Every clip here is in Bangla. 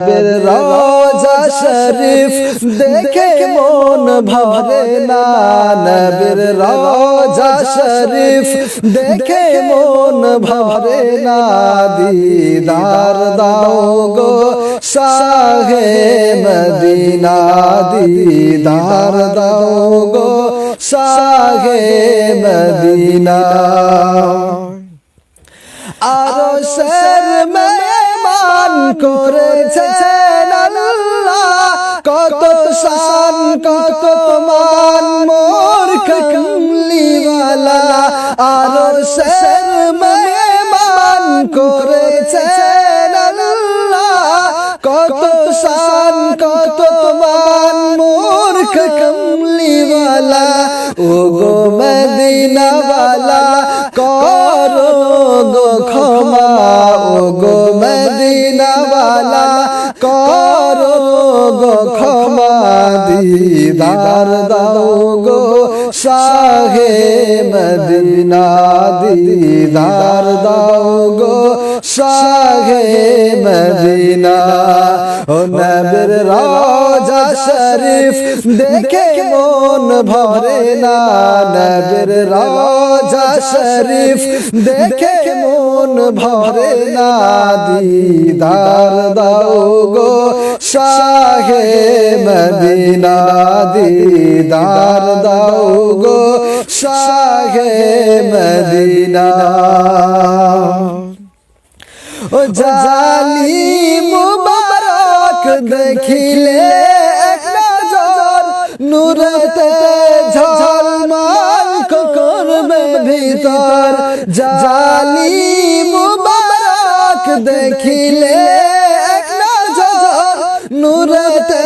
রওজা শরীফ দেখে মন ভরে না, নবীর রওজা শরীফ দেখে মন ভরে না। দিদার দাও গো শাহে মদিনা, দিদার দাও গো শাহে মদিনা। আরশের মেহমান করেছেন আল্লাহ, কত শান কত মান মোর কমলিওয়ালা। আরশের মেহমান করেছেন আল্লাহ, কত শান কত মান মোর কমলিওয়ালা। ও গো মদিনাওয়ালা করো গো ক্ষমা, ও গো মদিনাওয়ালা করো গো ক্ষমা। দিদার দাও গো শাহে মদিনা, দিদার দাও গো শাহে মদিনা। ও নবীর রওজা শরীফ দেখে মন ভরে না, নবীর রওজা শরীফ দেখে মন ভরে না। দিদার দাও গো শাহে মদিনা, দিদার দাও গো শাহে মদিনা। ও জালিম মুবারক দেখিলে এক নজর, নূরেতে ঝলমল করবে ভিতর। জালিম মুবারক দেখিলে এক নজর, নূরেতে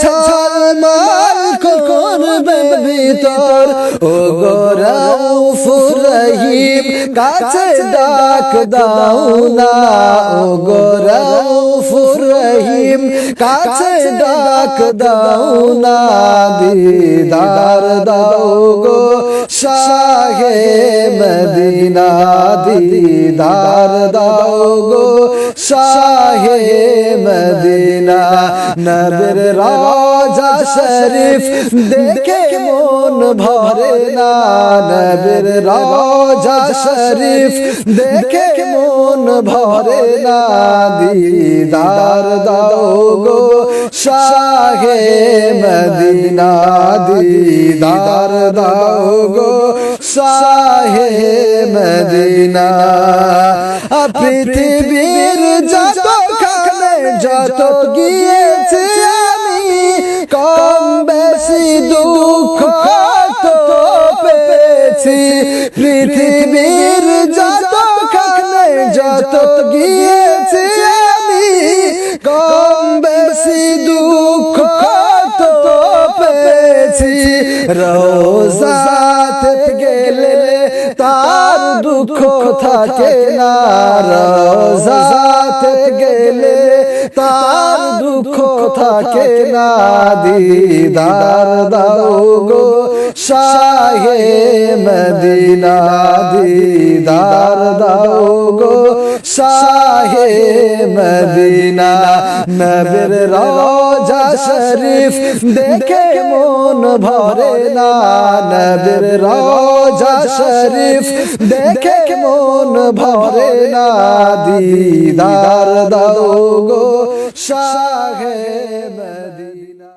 ঝলমল করবে ভিতর। ও গো রউফুর রহিম কাছে ডাক দাও না, ও গো রউফুর রহিম কাছে ডাক দাও না। দিদার দাও গো শাহে মদিনা, দিদার দাও গো শাহে মদিনা। নবীর রওজা শরীফ দেখে মন ভরে না, নবীর রওজা শরীফ দেখে মন ভরে না। দিদার দাও গো শাহে মদিনা, দিদার দাও গো শাহে মদিনা। পৃথিবীর যতখানে যত গিয়েছি আমি, কম বেশি দুঃখ কত পেয়েছি। পৃথিবীর যতখানে যত গিয়েছি আমি, কম বেশি দুঃখ কত পেয়েছি। রওজাতে গেলে তার দুঃখ থাকে না, রওজাতে গেলে তার দুঃখ থাকে না। দিদার দাও গো শাহে মদিনা, দিদার দাও গো শাহে মদিনা। নবীর রওজা শরীফ দেখে মন ভরে না, নবীর রওজা শরীফ দেখে মন ভরে না। দিদার দাও গো শাহে মদিনা।